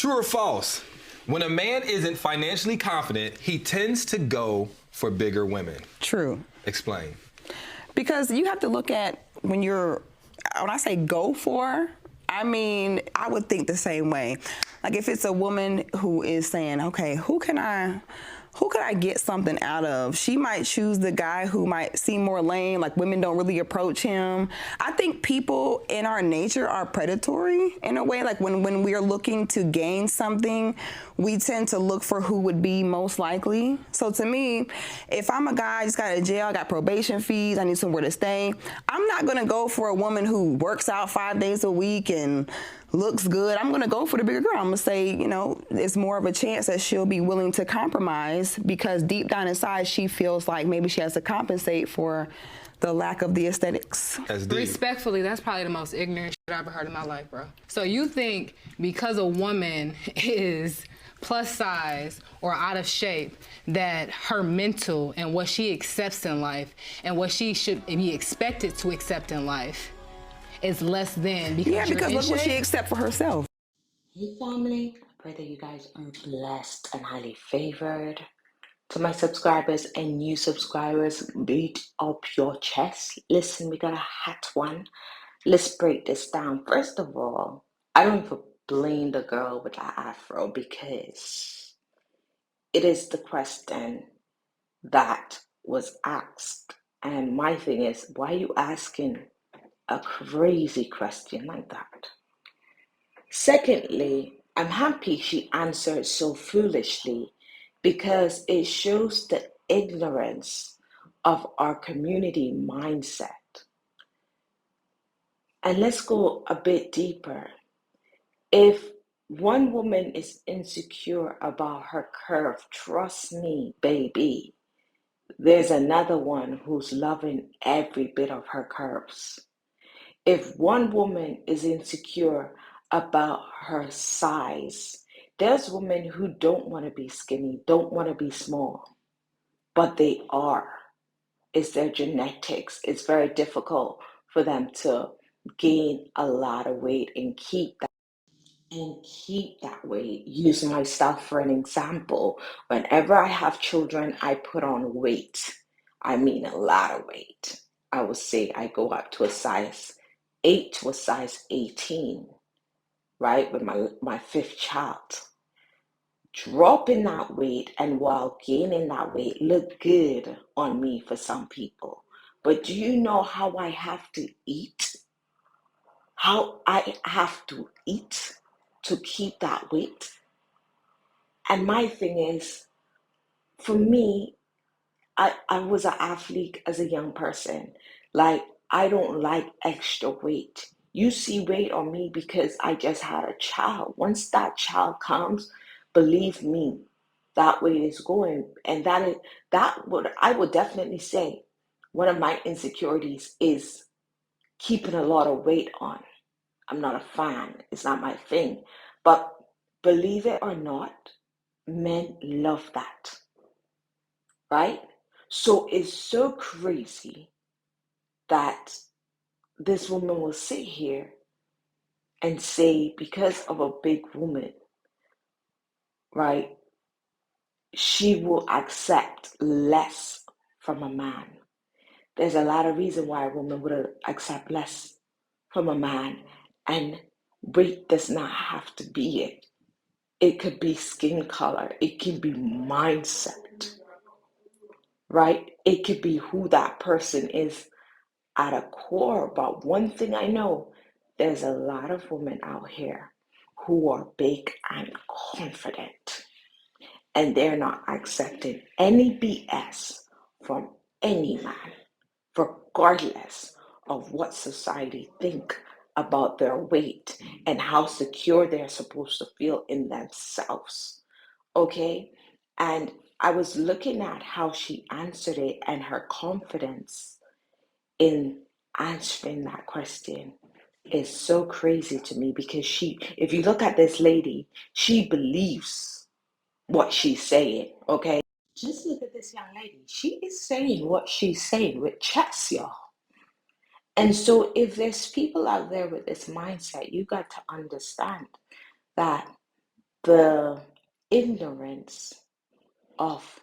True or false? When a man isn't financially confident, he tends to go for bigger women. True. Explain. Because you have to look at when I say go for, I mean, I would think the same way. Like if it's a woman who is saying, okay, who can I get something out of? She might choose the guy who might seem more lame, like women don't really approach him. I think people in our nature are predatory in a way. Like when we are looking to gain something, we tend to look for who would be most likely. So to me, if I'm a guy, I just got out of jail, I got probation fees, I need somewhere to stay, I'm not gonna go for a woman who works out 5 days a week and looks good. I'm gonna go for the bigger girl. I'm gonna say, it's more of a chance that she'll be willing to compromise because deep down inside she feels like maybe she has to compensate for the lack of the aesthetics. Respectfully, that's probably the most ignorant shit I've ever heard in my life, bro. So you think because a woman is plus size or out of shape that her mental and what she accepts in life and what she should be expected to accept in life is less than because because look what she accepts for herself. Hey family, I pray that you guys are blessed and highly favored. To my subscribers and new subscribers, beat up your chest. Listen, we got a hot one. Let's break this down. First of all, I don't even blame the girl with the afro because it is the question that was asked. And my thing is, why are you asking a crazy question like that? Secondly, I'm happy she answered so foolishly because it shows the ignorance of our community mindset. And let's go a bit deeper. If one woman is insecure about her curve, trust me, baby, there's another one who's loving every bit of her curves. If one woman is insecure about her size, there's women who don't want to be skinny, don't want to be small, but they are. It's their genetics. It's very difficult for them to gain a lot of weight and keep that weight. Use myself for an example. Whenever I have children, I put on weight. I mean a lot of weight. I would say I go up to a size 8 to a size 18, right? With my fifth child. Dropping that weight and while gaining that weight look good on me for some people. But do you know how I have to eat? How I have to eat to keep that weight? And my thing is, for me, I was an athlete as a young person. Like, I don't like extra weight. You see weight on me because I just had a child. Once that child comes, believe me, that weight is going. And I would definitely say one of my insecurities is keeping a lot of weight on. I'm not a fan. It's not my thing. But believe it or not, men love that, right? So it's so crazy that this woman will sit here and say, because of a big woman, right, she will accept less from a man. There's a lot of reason why a woman would accept less from a man, and weight does not have to be it. It could be skin color. It can be mindset, right? It could be who that person is at a core. But one thing I know, there's a lot of women out here who are big and confident, and they're not accepting any BS from any man, regardless of what society think about their weight and how secure they're supposed to feel in themselves. Okay? And I was looking at how she answered it and her confidence in answering that question is so crazy to me because if you look at this lady, she believes what she's saying, okay? Just look at this young lady. She is saying what she's saying with chest, y'all. And so if there's people out there with this mindset, you got to understand that the ignorance of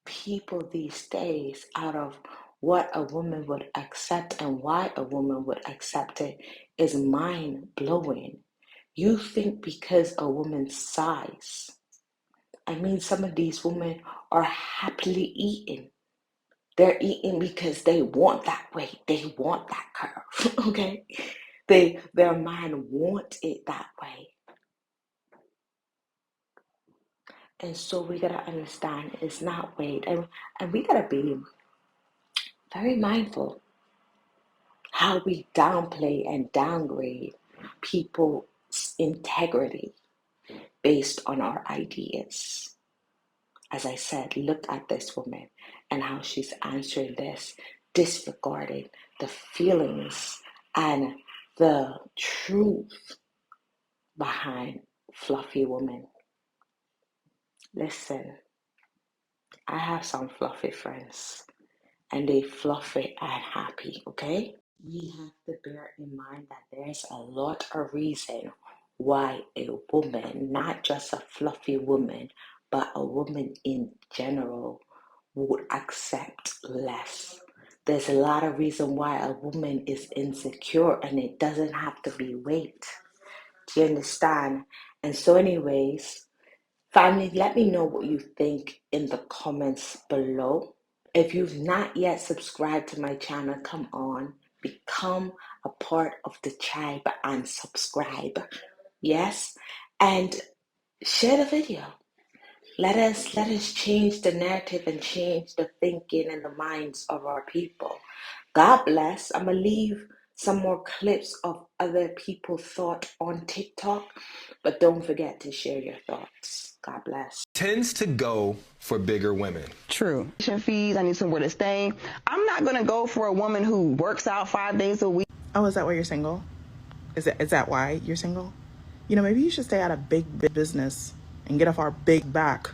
people these days out of what a woman would accept and why a woman would accept it is mind blowing. You think because a woman's size, I mean, some of these women are happily eating. They're eating because they want that weight, they want that curve, okay? Their mind wants it that way. And so we gotta understand it's not weight, and we gotta be very mindful how we downplay and downgrade people's integrity based on our ideas. As I said, look at this woman and how she's answering this, disregarding the feelings and the truth behind fluffy women. Listen, I have some fluffy friends and they fluffy and happy, okay? We have to bear in mind that there's a lot of reason why a woman, not just a fluffy woman, but a woman in general would accept less. There's a lot of reason why a woman is insecure, and it doesn't have to be weight. Do you understand? And so anyways, family, let me know what you think in the comments below. If you've not yet subscribed to my channel, come on, become a part of the tribe and subscribe. Yes, and share the video. Let us change the narrative and change the thinking and the minds of our people. God bless. I'm gonna leave some more clips of other people's thought on TikTok, but don't forget to share your thoughts. God bless. Tends to go for bigger women. True. Fees, I need somewhere to stay. I'm not gonna go for a woman who works out 5 days a week. Oh, is that why you're single? Is that why you're single? You know, maybe you should stay out of big business and get off our big back.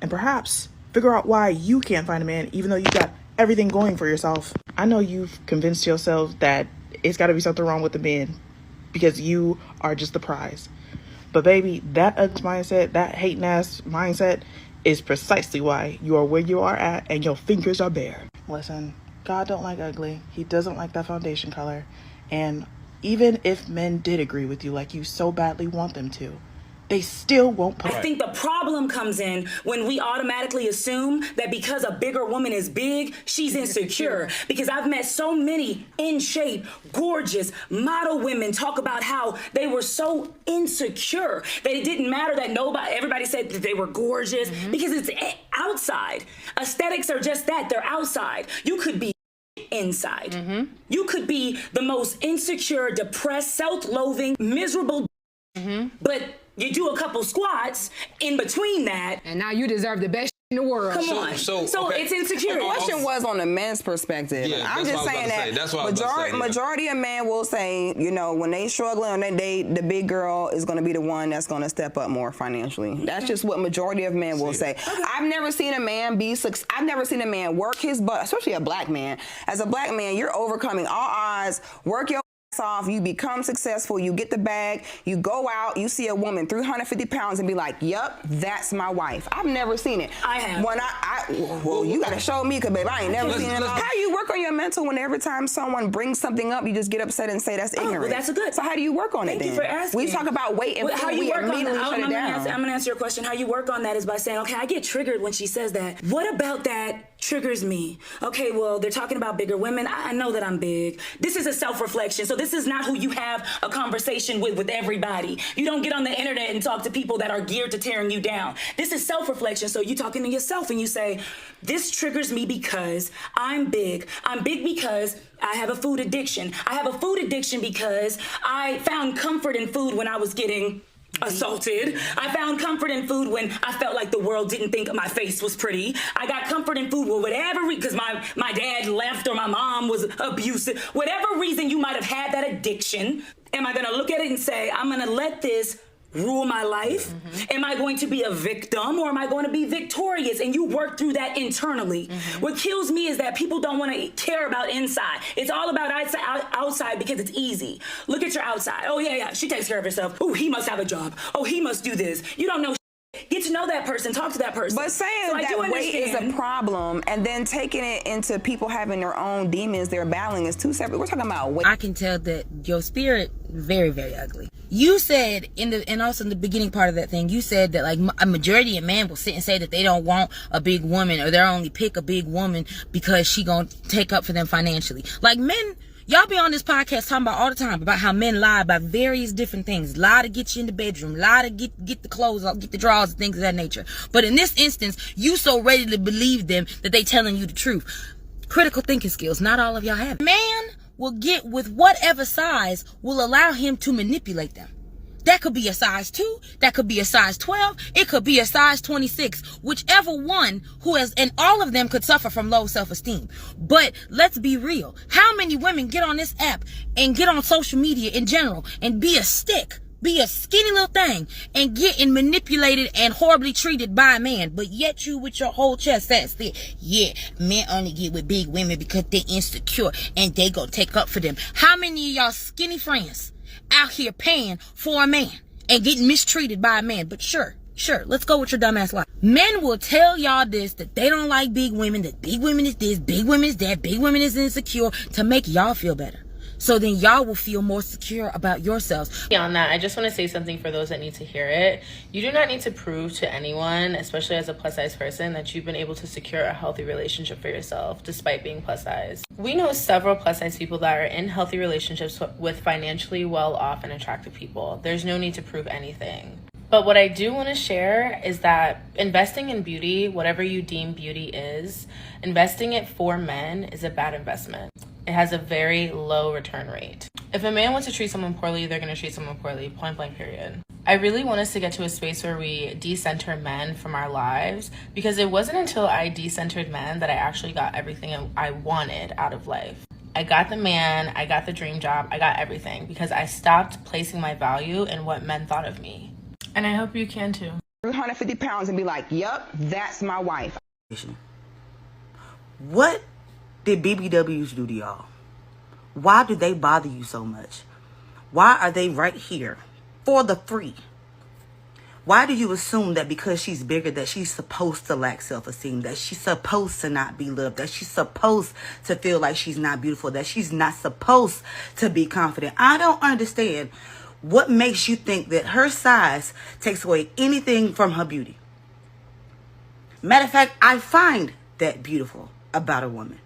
And perhaps figure out why you can't find a man even though you got everything going for yourself. I know you've convinced yourself that it's got to be something wrong with the men because you are just the prize. But baby, that mindset, that hating ass mindset is precisely why you are where you are at and your fingers are bare. Listen, God don't like ugly. He doesn't like that foundation color. And even if men did agree with you like you so badly want them to, they still won't put. I think the problem comes in when we automatically assume that because a bigger woman is big, she's insecure. Because I've met so many in shape, gorgeous model women talk about how they were so insecure that it didn't matter that everybody said that they were gorgeous because it's outside. Aesthetics are just that, they're outside. You could be inside. You could be the most insecure, depressed, self-loathing, miserable, but you do a couple squats in between that, And now you deserve the best in the world. come on. So okay. it's insecure. The question was on the men's perspective. Yeah, I'm that's just what I was saying about to that say. That's what I was about to say, yeah. majority of men will say, you know, when they struggling on their date, the big girl is going to be the one that's going to step up more financially. That's just what majority of men will say. I've never seen a man I've never seen a man work his butt, especially a black man. As a black man, you're overcoming all odds, work your off, you become successful, you get the bag, you go out, you see a woman 350 pounds and be like, yep, that's my wife. I've never seen it. I have. When well, you gotta show me, because babe, I ain't never seen it. How do you work on your mental when every time someone brings something up, you just get upset and say that's ignorant? Well, that's a good. So how do you work on it then? Thank you for asking. We talk about weight and how food, you we work on immediately that? shut it down. I'm gonna answer your question. How you work on that is by saying, okay, I get triggered when she says that. What about that triggers me? Okay, well, they're talking about bigger women. I know that I'm big. This is a self-reflection. So this is not who you have a conversation with everybody. You don't get on the internet and talk to people that are geared to tearing you down. This is self-reflection. So you talking to yourself and you say, this triggers me because I'm big. I'm big because I have a food addiction. I have a food addiction because I found comfort in food when I was getting assaulted. I found comfort in food when I felt like the world didn't think my face was pretty. I got comfort in food for whatever because my dad left or my mom was abusive. Whatever reason you might have had that addiction, am I gonna look at it and say, I'm gonna let this rule my life? Am I going to be a victim or am I going to be victorious? And you work through that internally. What kills me is that people don't want to care about inside. It's all about outside because it's easy. Look at your outside. Oh, yeah, she takes care of herself. Oh, he must have a job. Oh, he must do this. You don't know. Get to know that person, talk to that person. But saying that weight is a problem and then taking it into people having their own demons they're battling is two separate. We're talking about weight. I can tell that your spirit very, very ugly. You said and also in the beginning part of that thing, you said that like a majority of men will sit and say that they don't want a big woman or they'll only pick a big woman because she gonna take up for them financially. Like men, y'all be on this podcast talking about all the time about how men lie about various different things. Lie to get you in the bedroom. Lie to get the clothes off, get the drawers and things of that nature. But in this instance, you so ready to believe them that they telling you the truth. Critical thinking skills, not all of y'all have. Man will get with whatever size will allow him to manipulate them. That could be a size 2, that could be a size 12, it could be a size 26, whichever one who has, and all of them could suffer from low self-esteem. But let's be real. How many women get on this app and get on social media in general and be a stick, be a skinny little thing and getting manipulated and horribly treated by a man, but yet you with your whole chest says, yeah, men only get with big women because they insecure and they gonna take up for them. How many of y'all skinny friends out here paying for a man and getting mistreated by a man? But sure, let's go with your dumbass lie. Men will tell y'all this, that they don't like big women, that big women is this, big women is that, big women is insecure, to make y'all feel better. So then y'all will feel more secure about yourselves. Beyond that, I just want to say something for those that need to hear it. You do not need to prove to anyone, especially as a plus size person, that you've been able to secure a healthy relationship for yourself despite being plus size. We know several plus size people that are in healthy relationships with financially well off and attractive people. There's no need to prove anything. But what I do want to share is that investing in beauty, whatever you deem beauty is, investing it for men is a bad investment. It has a very low return rate. If a man wants to treat someone poorly, they're going to treat someone poorly, point blank period. I really want us to get to a space where we decenter men from our lives, because it wasn't until I decentered men that I actually got everything I wanted out of life. I got the man, I got the dream job, I got everything because I stopped placing my value in what men thought of me. And I hope you can too. 350 pounds and be like, yup, that's my wife. What did BBWs do to y'all? Why do they bother you so much? Why are they right here for the free? Why do you assume that because she's bigger that she's supposed to lack self-esteem, that she's supposed to not be loved, that she's supposed to feel like she's not beautiful, that she's not supposed to be confident? I don't understand what makes you think that her size takes away anything from her beauty. Matter of fact, I find that beautiful about a woman.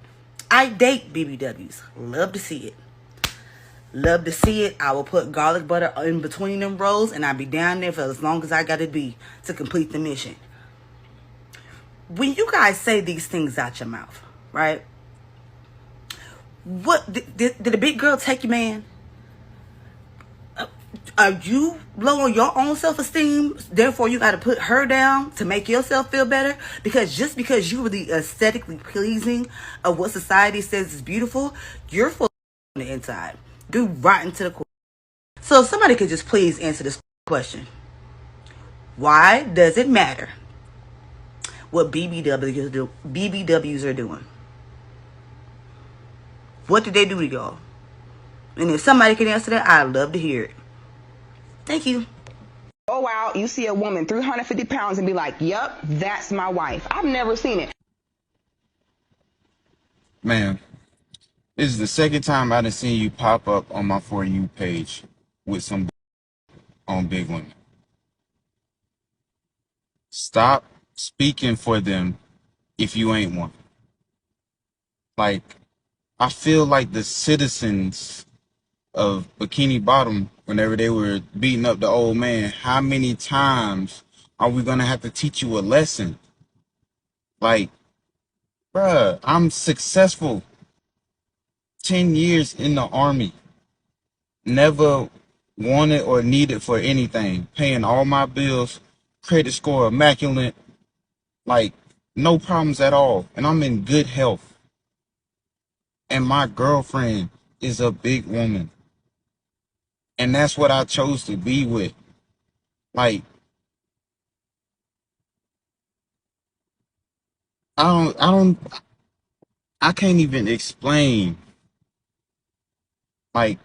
I date BBWs. Love to see it. Love to see it. I will put garlic butter in between them rolls and I'll be down there for as long as I gotta be to complete the mission. When you guys say these things out your mouth, right? What did a big girl take you, man? Are you low on your own self-esteem? Therefore, you got to put her down to make yourself feel better? Because just because you were the aesthetically pleasing of what society says is beautiful, you're full on the inside. Do rotten to the core. So somebody could just please answer this question. Why does it matter what BBWs are doing? What did they do to y'all? And if somebody can answer that, I'd love to hear it. Thank you. Go out, you see a woman 350 pounds and be like, yup, that's my wife. I've never seen it. Man, this is the second time I done seen you pop up on my For You page with some on big women. Stop speaking for them if you ain't one. Like, I feel like the citizens of Bikini Bottom, whenever they were beating up the old man, how many times are we gonna have to teach you a lesson? Like, bruh, I'm successful. 10 years in the army. Never wanted or needed for anything. Paying all my bills, credit score immaculate, like no problems at all. And I'm in good health. And my girlfriend is a big woman. And that's what I chose to be with. Like, I can't even explain. Like,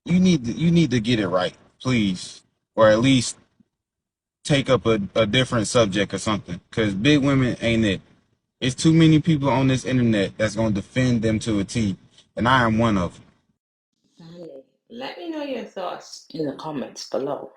you need to get it right, please, or at least take up a different subject or something. Cause big women ain't it. It's too many people on this internet that's gonna defend them to a T, and I am one of them. Let me know your thoughts in the comments below.